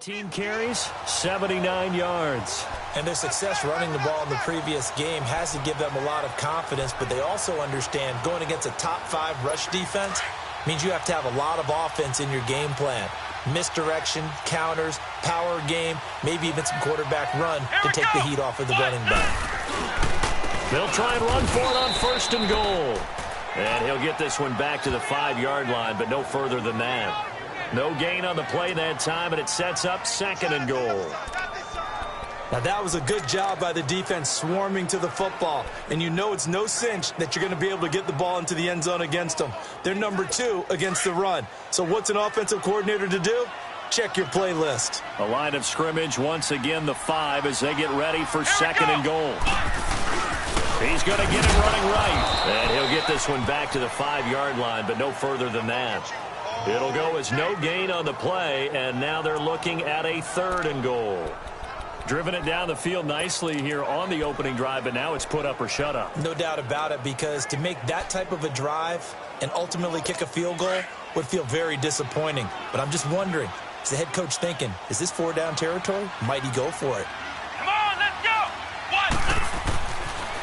18 carries, 79 yards. And their success running the ball in the previous game has to give them a lot of confidence, but they also understand going against a top 5 rush defense means you have to have a lot of offense in your game plan. Misdirection, counters, power game, maybe even some quarterback run to take the heat off of the running back. They'll try and run for it on 1st and goal. And he'll get this one back to the 5-yard line, but no further than that. No gain on the play that time, and it sets up 2nd and goal. Now, that was a good job by the defense swarming to the football. And you know it's no cinch that you're going to be able to get the ball into the end zone against them. They're number 2 against the run. So what's an offensive coordinator to do? Check your playlist. A line of scrimmage, once again, the 5 as they get ready for 2nd and goal. He's going to get it running right. And he'll get this one back to the 5-yard line, but no further than that. It'll go as no gain on the play, and now they're looking at a 3rd and goal. Driven it down the field nicely here on the opening drive, but now it's put up or shut up. No doubt about it, because to make that type of a drive and ultimately kick a field goal would feel very disappointing. But I'm just wondering, is the head coach thinking, is this 4-down territory? Might he go for it? Come on, let's go!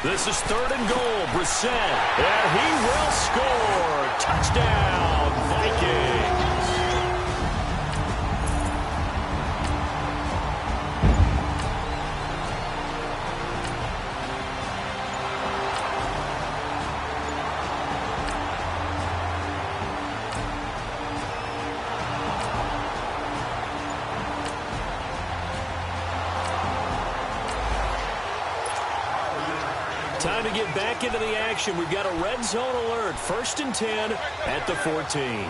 This is 3rd and goal. Brissett, and he will score. Touchdown, Vikings. Time to get back into the action. We've got a red zone alert. 1st and 10 at the 14.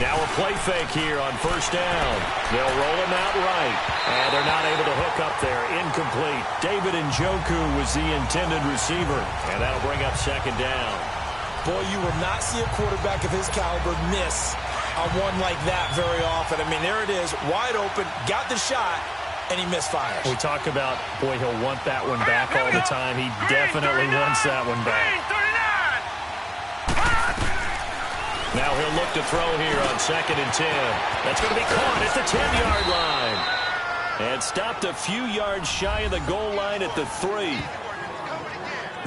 Now a play fake here on 1st down. They'll roll him out right. And they're not able to hook up there. Incomplete. David Njoku was the intended receiver. And that'll bring up 2nd down. Boy, you will not see a quarterback of his caliber miss on one like that very often. I mean, there it is, wide open, got the shot, and he misfires. We talk about, boy, he'll want that one back all the time. He definitely wants that one back. Now he'll look to throw here on 2nd and 10. That's going to be caught at the 10-yard line. And stopped a few yards shy of the goal line at the 3.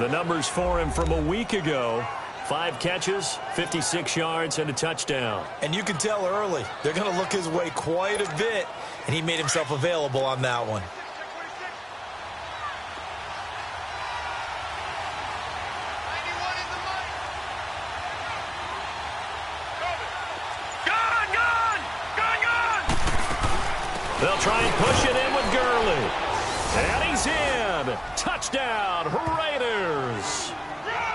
The numbers for him from a week ago. 5 catches, 56 yards, and a touchdown. And you can tell early, they're going to look his way quite a bit, and he made himself available on that one. They'll try and push it in with Gurley. And he's in. Touchdown, Raiders.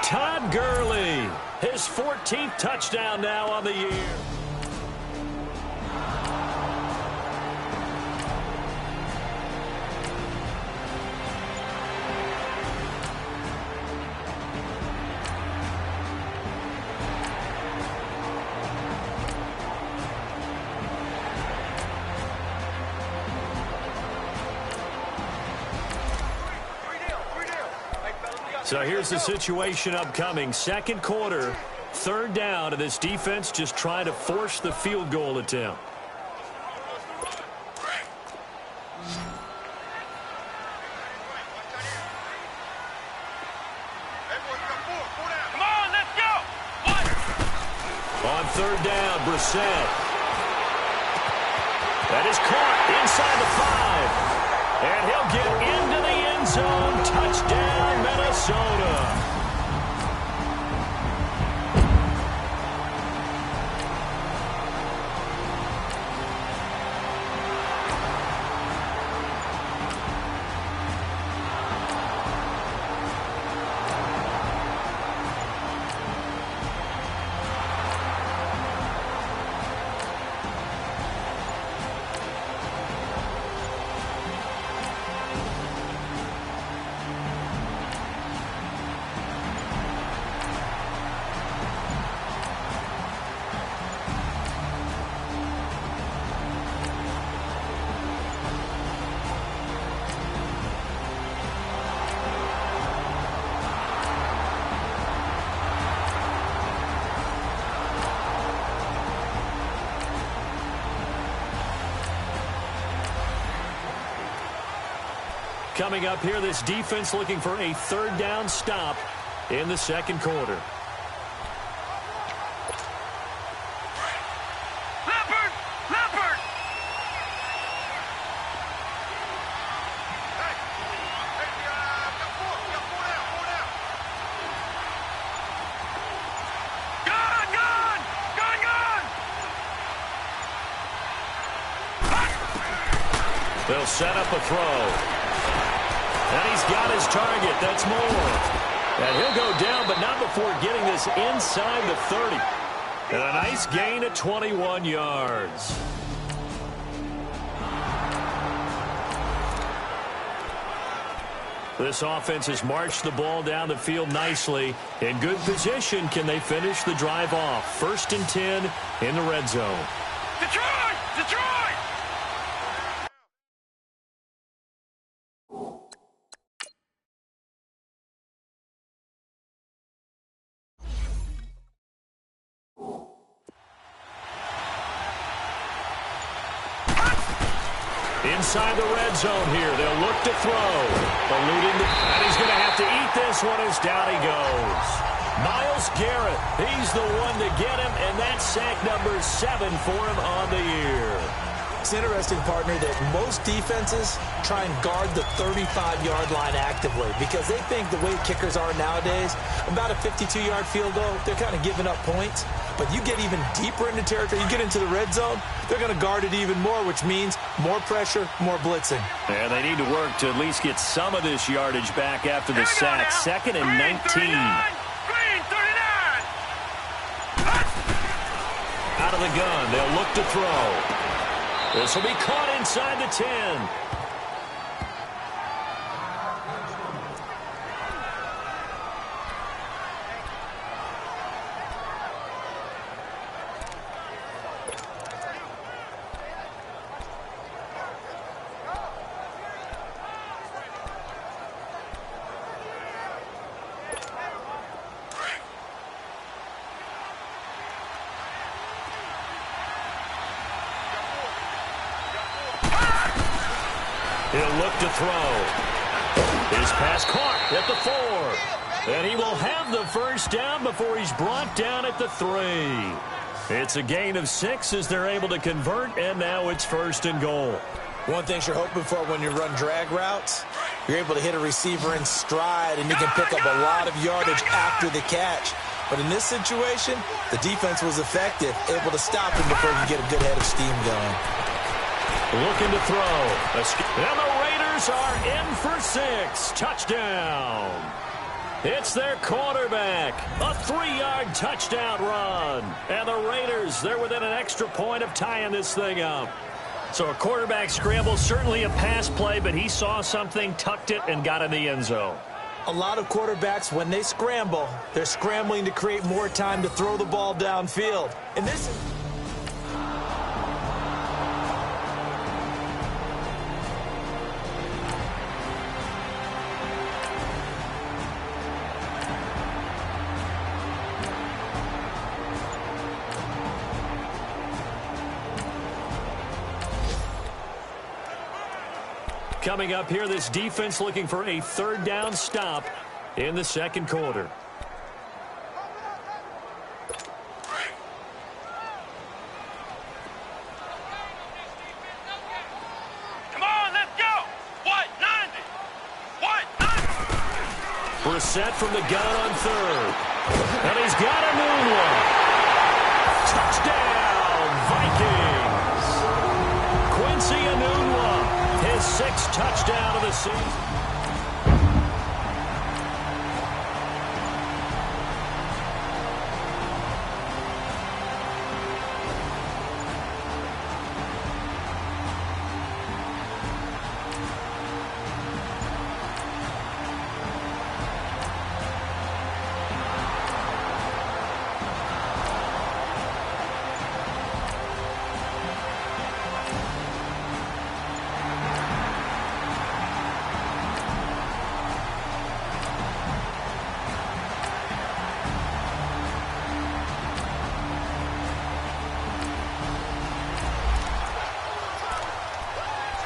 Todd Gurley, his 14th touchdown now on the year. So here's the situation upcoming. 2nd quarter, 3rd down, and this defense just trying to force the field goal attempt. Come on, let's go! On 3rd down, Brissett. That is caught inside the 5. And he'll get into the end zone. Touchdown, Minnesota. Coming up here, this defense looking for a third down stop in the second quarter. They'll set up a throw. And he's got his target. That's Moore. And he'll go down, but not before getting this inside the 30. And a nice gain of 21 yards. This offense has marched the ball down the field nicely. In good position, can they finish the drive off? 1st and 10 in the red zone. Detroit! Detroit! Inside the red zone here. They'll look to throw. Eluding and he's going to have to eat this one as down he goes. Myles Garrett, he's the one to get him, and that's sack number 7 for him on the year. It's interesting, partner, that most defenses try and guard the 35-yard line actively because they think the way kickers are nowadays, about a 52-yard field goal, they're kind of giving up points. But you get even deeper into territory, you get into the red zone, they're going to guard it even more, which means more pressure, more blitzing. And they need to work to at least get some of this yardage back after the sack. 2nd and 19. Out of the gun, they'll look to throw. This will be caught inside the 10. He'll look to throw. His pass caught at the 4. And he will have the first down before he's brought down at the 3. It's a gain of 6 as they're able to convert, and now it's 1st and goal. One thing you're hoping for when you run drag routes, you're able to hit a receiver in stride, and you can pick up a lot of yardage after the catch. But in this situation, the defense was effective, able to stop him before you get a good head of steam going. Looking to throw. And the Raiders are in for 6. Touchdown. It's their quarterback. A 3-yard touchdown run. And the Raiders, they're within an extra point of tying this thing up. So a quarterback scramble, certainly a pass play, but he saw something, tucked it, and got in the end zone. A lot of quarterbacks, when they scramble, they're scrambling to create more time to throw the ball downfield. And this is... Coming up here, this defense looking for a third down stop in the second quarter. Come on, let's go! What? 90! What? 90! Brissett from the gun on 3rd. And he's got a new one. Touchdown, Vikings! Quincy Enunwa. His 6th touchdown of the season.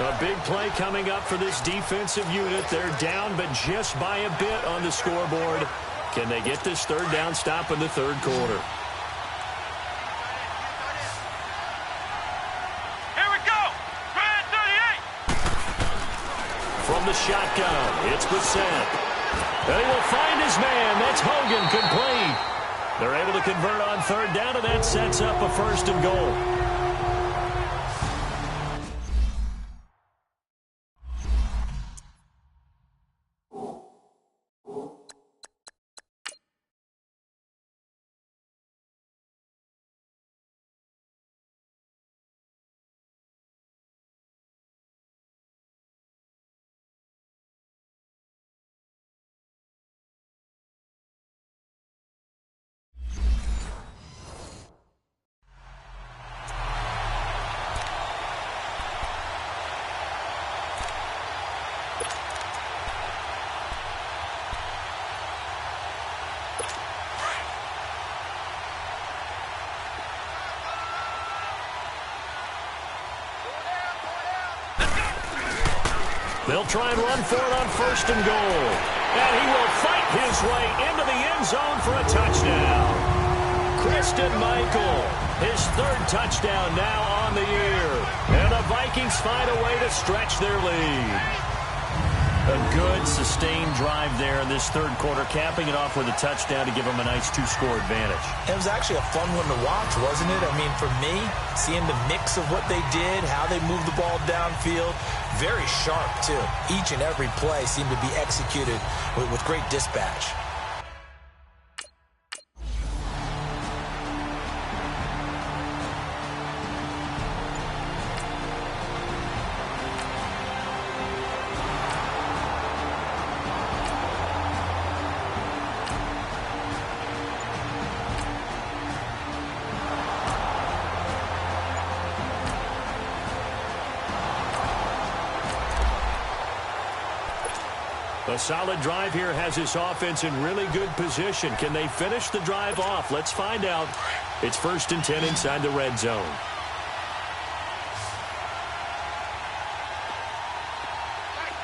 A big play coming up for this defensive unit. They're down, but just by a bit on the scoreboard. Can they get this third down stop in the third quarter? Here we go. Red 38. From the shotgun, it's Brissett. And he will find his man. That's Hogan, complete. They're able to convert on third down, and that sets up a first and goal. They'll try and run for it on first and goal. And he will fight his way into the end zone for a touchdown. Christian Michael, his third touchdown now on the year. And the Vikings find a way to stretch their lead. A good, sustained drive there in this third quarter, capping it off with a touchdown to give them a nice two-score advantage. It was actually a fun one to watch, wasn't it? I mean, for me, seeing the mix of what they did, how they moved the ball downfield, very sharp, too. Each and every play seemed to be executed with great dispatch. A solid drive here has this offense in really good position. Can they finish the drive off? Let's find out. It's 1st and 10 inside the red zone.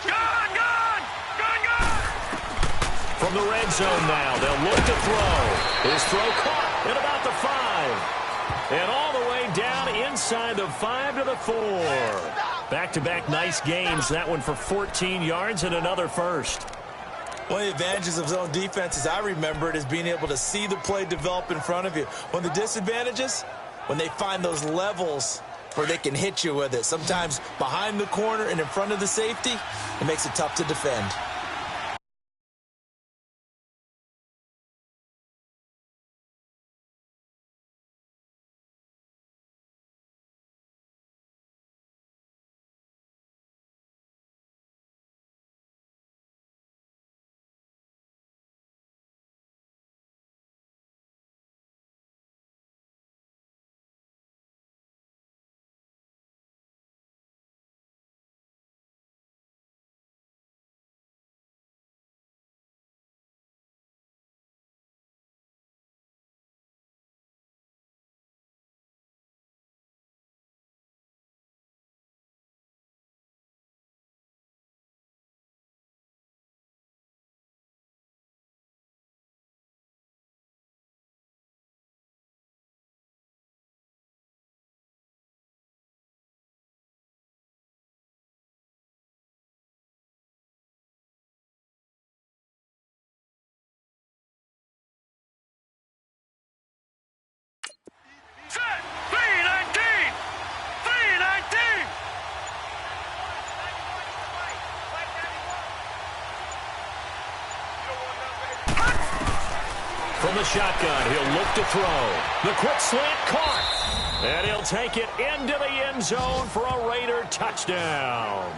Gun! From the red zone now, they'll look to throw. His throw caught at about the 5. And all the way down inside the 5 to the 4. Back-to-back nice gains. That one for 14 yards and another first. One of the advantages of zone defense, as I remember it, is being able to see the play develop in front of you. One of the disadvantages, when they find those levels where they can hit you with it. Sometimes behind the corner and in front of the safety, it makes it tough to defend. Set! 319! 319! From the shotgun, he'll look to throw. The quick slant caught. And he'll take it into the end zone for a Raider touchdown.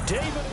David.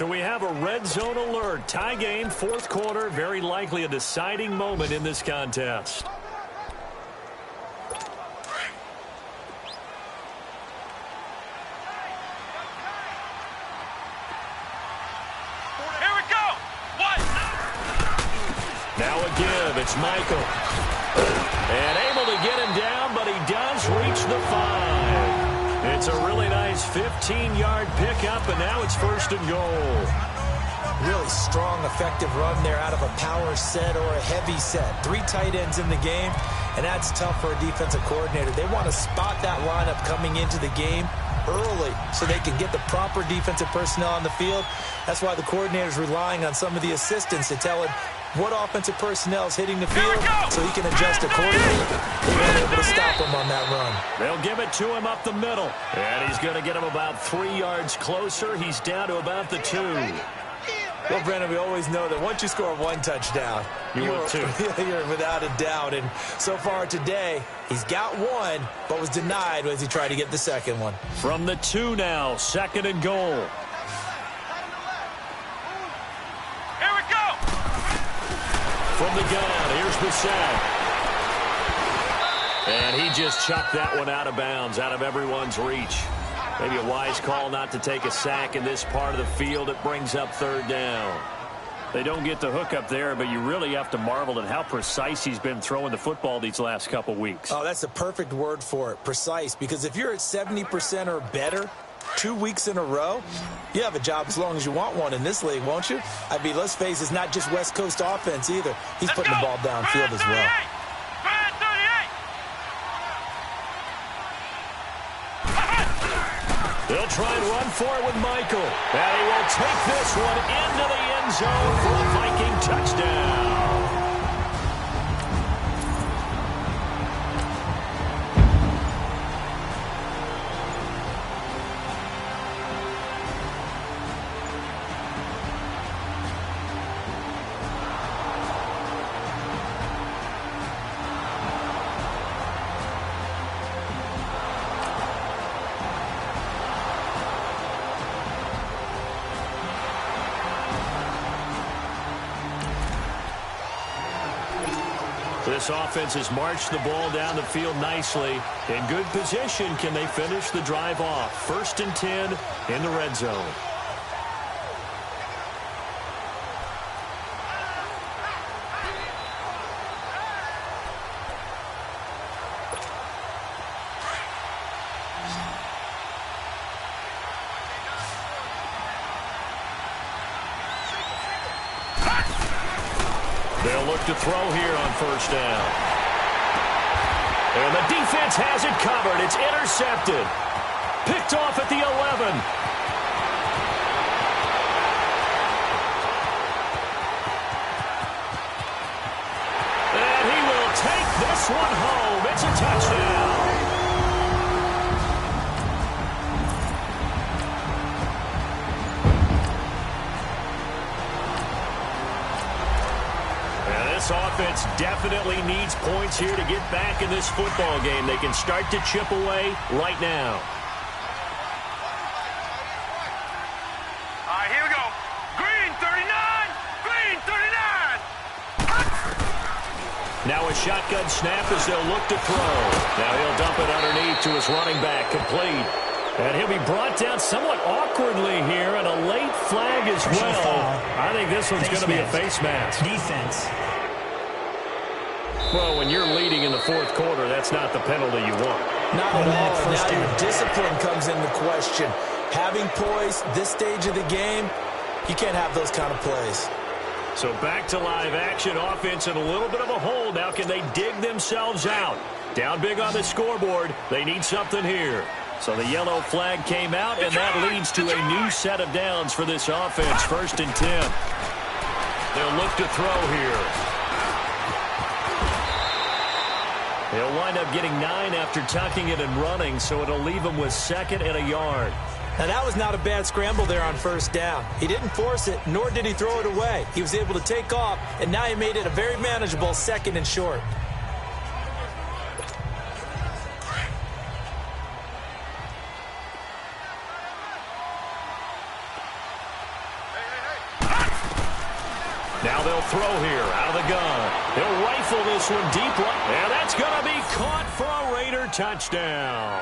So we have a red zone alert. Tie game, fourth quarter. Very likely a deciding moment in this contest. Here we go. What? Now a give. It's Michael. And able to get him down, but he does reach the 5. It's a really nice 15-yard pickup, and now it's first and goal. Really strong, effective run there out of a power set or a heavy set. 3 tight ends in the game, and that's tough for a defensive coordinator. They want to spot that lineup coming into the game early so they can get the proper defensive personnel on the field. That's why the coordinator's relying on some of the assistants to tell him what offensive personnel is hitting the field so he can adjust accordingly. They weren't able to stop him on that run. They'll give it to him up the middle. And he's going to get him about 3 yards closer. He's down to about the 2. Well, Brandon, we always know that once you score 1 touchdown, you're without a doubt. And so far today, he's got 1, but was denied as he tried to get the second one. From the 2 now, second and goal. Here we go. From the gun, here's Bissett. And he just chucked that one out of bounds, out of everyone's reach. Maybe a wise call not to take a sack in this part of the field. It brings up third down. They don't get the hook up there, but you really have to marvel at how precise he's been throwing the football these last couple weeks. Oh, that's the perfect word for it, precise. Because if you're at 70% or better 2 weeks in a row, you have a job as long as you want one in this league, won't you? I mean, let's face it, it's not just West Coast offense either. He's putting the ball downfield as well. They'll try and run for it with Michael. And he will take this one into the end zone for a Viking touchdown. This offense has marched the ball down the field nicely. In good position, can they finish the drive off? 1st and 10 in the red zone. They'll look to throw here on 1st down. And the defense has it covered. It's intercepted. Picked off at the 11. And he will take this one home. It's a touchdown. This offense definitely needs points here to get back in this football game. They can start to chip away right now. All right, here we go. Green 39. Green 39. Now a shotgun snap as they'll look to throw. Now he'll dump it underneath to his running back, complete. And he'll be brought down somewhat awkwardly here, and a late flag as well. I think this one's going to be a face mask. Defense. Well, when you're leading in the 4th quarter, that's not the penalty you want. Not at all. Now your discipline comes into question. Having poise this stage of the game, you can't have those kind of plays. So back to live action. Offense in a little bit of a hole. Now can they dig themselves out? Down big on the scoreboard. They need something here. So the yellow flag came out, and that leads to a new set of downs for this offense. 1st and 10. They'll look to throw here. He'll wind up getting 9 after tucking it and running, so it'll leave him with 2nd and a yard. Now, that was not a bad scramble there on 1st down. He didn't force it, nor did he throw it away. He was able to take off, and now he made it a very manageable 2nd and short. Now they'll throw here out of the gun. He'll rifle this one deep right. And that's going to be caught for a Raider touchdown.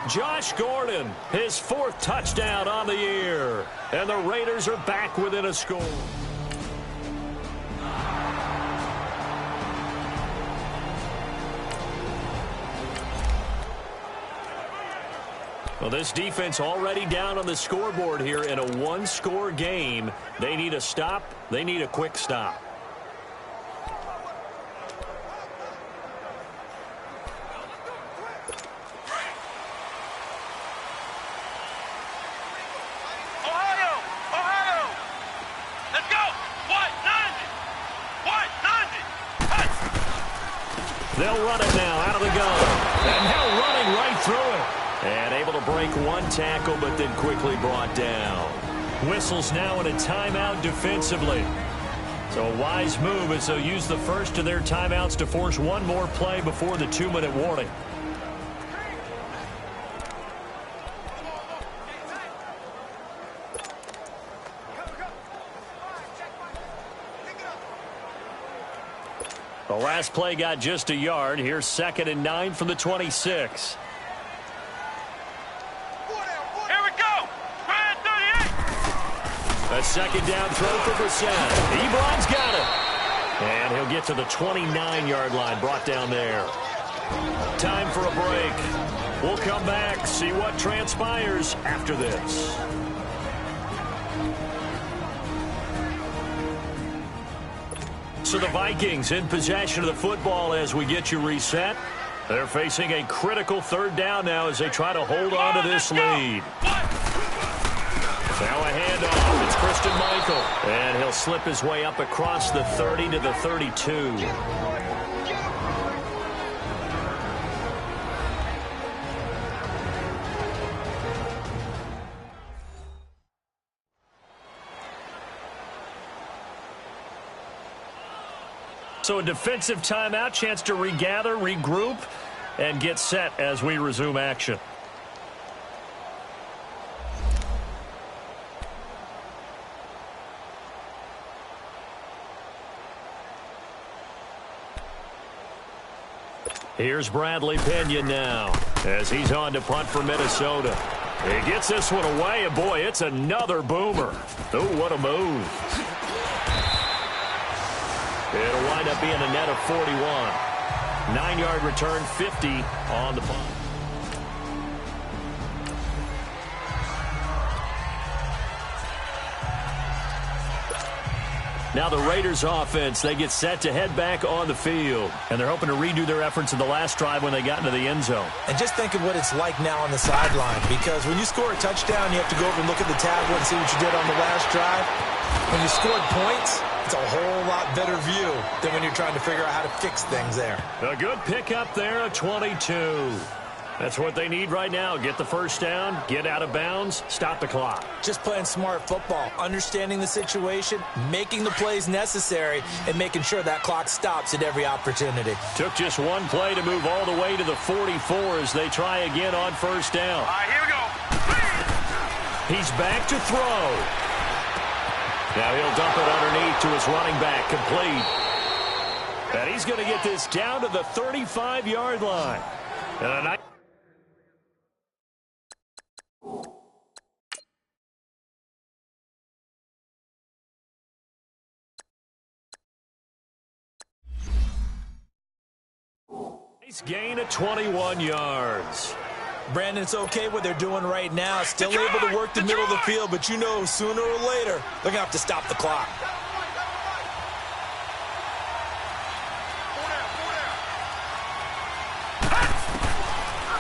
Josh Gordon, his 4th touchdown on the year. And the Raiders are back within a score. Well, this defense already down on the scoreboard here in a 1-score game. They need a stop. They need a quick stop. Ohio! Let's go! What? 90! What? 90! Hey! They'll run it now out of the gun. And now running right through it. And able to break one tackle, but then quickly brought down. Whistles now in a timeout defensively. So a wise move as they'll use the first of their timeouts to force one more play before the 2-minute warning. The last play got just a yard. Here's 2nd and 9 from the 26. A 2nd down throw for Brissett. Ebron's got it. And he'll get to the 29-yard line, brought down there. Time for a break. We'll come back, see what transpires after this. So the Vikings in possession of the football as we get you reset. They're facing a critical 3rd down now as they try to hold on to this lead. Now a handoff. It's Christian Michael. And he'll slip his way up across the 30 to the 32. So a defensive timeout, chance to regather, regroup, and get set as we resume action. Here's Bradley Pinion now as he's on to punt for Minnesota. He gets this one away, and boy, it's another boomer. Oh, what a move. It'll wind up being a net of 41. 9-yard return, 50 on the punt. Now the Raiders offense, they get set to head back on the field. And they're hoping to redo their efforts in the last drive when they got into the end zone. And just think of what it's like now on the sideline. Because when you score a touchdown, you have to go over and look at the tablet and see what you did on the last drive. When you scored points, it's a whole lot better view than when you're trying to figure out how to fix things there. A good pickup there, a 22. That's what they need right now. Get the first down, get out of bounds, stop the clock. Just playing smart football, understanding the situation, making the plays necessary, and making sure that clock stops at every opportunity. Took just one play to move all the way to the 44 as they try again on first down. All right, here we go. He's back to throw. Now he'll dump it underneath to his running back, complete. And he's going to get this down to the 35-yard line. And a nice gain of 21 yards. Brandon, it's okay what they're doing right now. Still able to work the middle of the field, but you know sooner or later they're going to have to stop the clock.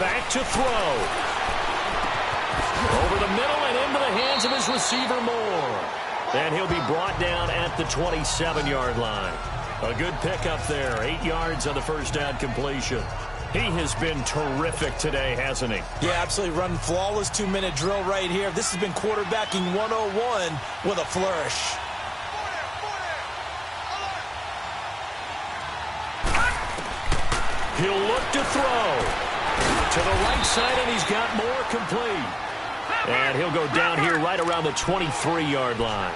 Back to throw. Over the middle and into the hands of his receiver Moore. And he'll be brought down at the 27-yard line. A good pickup there. 8 yards on the first down completion. He has been terrific today, hasn't he? Yeah, absolutely. Running flawless 2-minute drill right here. This has been quarterbacking 101 with a flourish. He'll look to throw. To the right side, and he's got more complete. And he'll go down here right around the 23-yard line.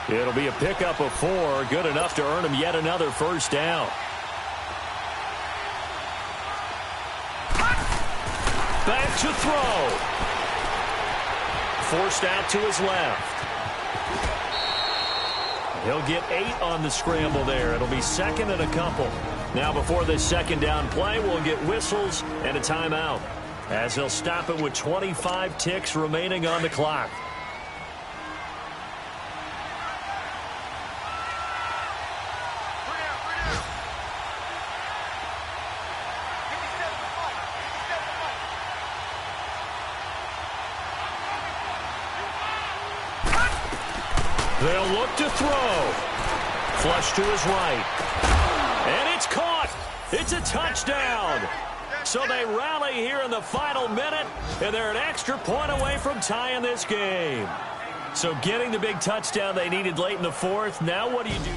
It'll be a pickup of 4, good enough to earn him yet another first down. Back to throw. Forced out to his left. He'll get 8 on the scramble there. It'll be second and a couple. Now before this second down play, we'll get whistles and a timeout, as he'll stop it with 25 ticks remaining on the clock. They'll look to throw. Flush to his right. And it's caught. It's a touchdown. So they rally here in the final minute, and they're an extra point away from tying this game. So getting the big touchdown they needed late in the fourth. Now what do you do?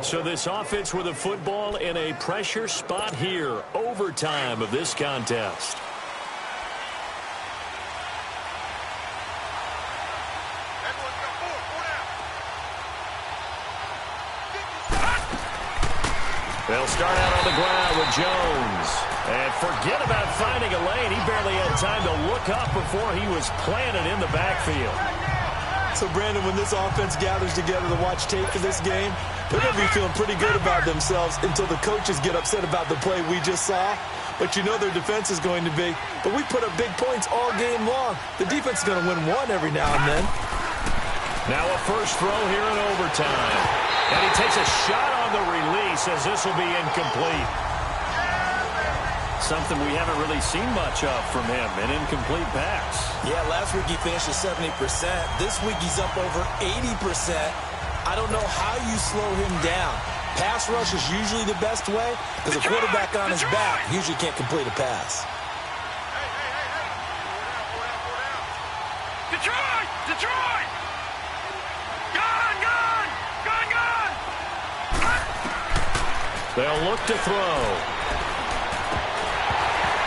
So this offense with a football in a pressure spot here. Overtime of this contest. They'll start out on the ground with Jones. And forget about finding a lane. He barely had time to look up before he was planted in the backfield. So, Brandon, when this offense gathers together to watch tape for this game, they're going to be feeling pretty good about themselves until the coaches get upset about the play we just saw. But you know their defense is going to be. But we put up big points all game long. The defense is going to win one every now and then. Now a first throw here in overtime. And he takes a shot on the release as this will be incomplete. Something we haven't really seen much of from him, an incomplete pass. Yeah, last week he finished at 70%. This week he's up over 80%. I don't know how you slow him down. Pass rush is usually the best way because a quarterback on his back usually can't complete a pass. Detroit! Detroit! Gun! Gun! Gun! Gun! They'll look to throw.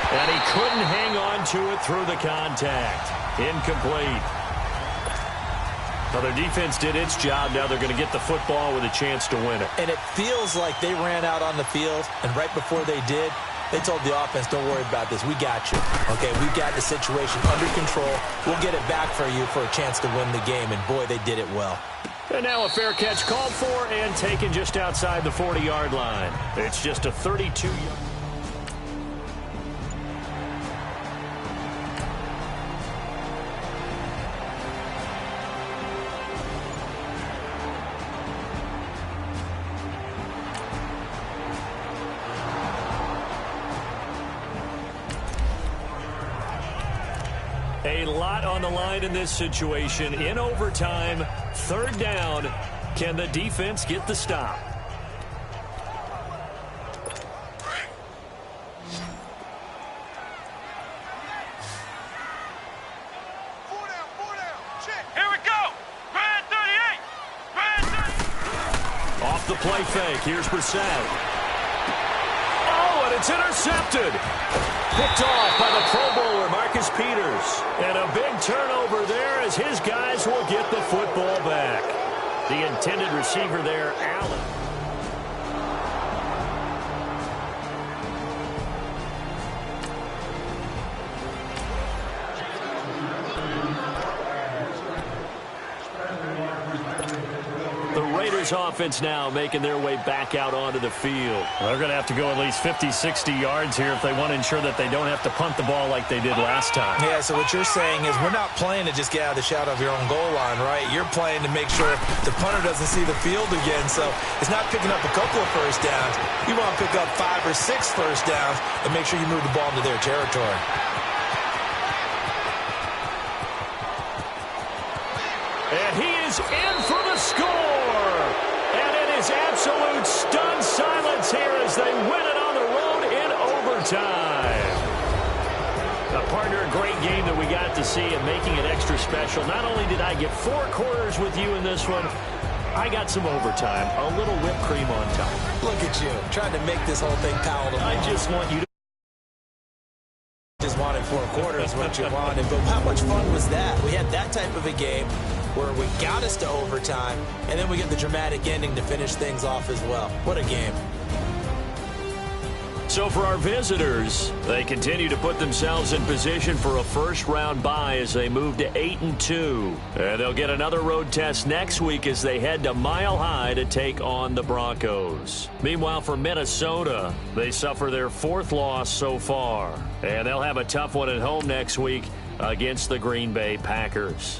And he couldn't hang on to it through the contact. Incomplete. Now their defense did its job. Now they're going to get the football with a chance to win it. And it feels like they ran out on the field, and right before they did, they told the offense, don't worry about this. We got you. Okay, we've got the situation under control. We'll get it back for you for a chance to win the game. And, boy, they did it well. And now a fair catch called for and taken just outside the 40-yard line. It's just a 32-yard. A lot on the line in this situation. In overtime, third down. Can the defense get the stop? Here we go! Grand 38! Grand 38! Off the play fake. Here's Brissett. Oh, and it's intercepted. Picked off by the Pro Bowler, Marcus Peters. And a big turnover there as his guys will get the football back. The intended receiver there, Allen. Offense now making their way back out onto the field. Well, they're going to have to go at least 50, 60 yards here if they want to ensure that they don't have to punt the ball like they did last time. Yeah, so what you're saying is we're not playing to just get out of the shadow of your own goal line, right? You're playing to make sure the punter doesn't see the field again. So it's not picking up a couple of first downs. You want to pick up 5 or 6 first downs and make sure you move the ball into their territory. And he is in for the score. And it is absolute stunned silence here as they win it on the road in overtime. Partner, a great game that we got to see and making it extra special. Not only did I get 4 quarters with you in this one, I got some overtime, a little whipped cream on top. Look at you, trying to make this whole thing palatable. I just want you to... Just wanted 4 quarters, what you wanted. But how much fun was that? We had that type of a game where we got us to overtime, and then we get the dramatic ending to finish things off as well. What a game. So for our visitors, they continue to put themselves in position for a first-round bye as they move to 8-2. And they'll get another road test next week as they head to Mile High to take on the Broncos. Meanwhile, for Minnesota, they suffer their 4th loss so far. And they'll have a tough one at home next week against the Green Bay Packers.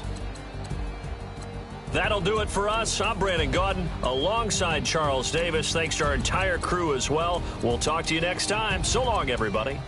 That'll do it for us. I'm Brandon Gaudin alongside Charles Davis. Thanks to our entire crew as well. We'll talk to you next time. So long, everybody.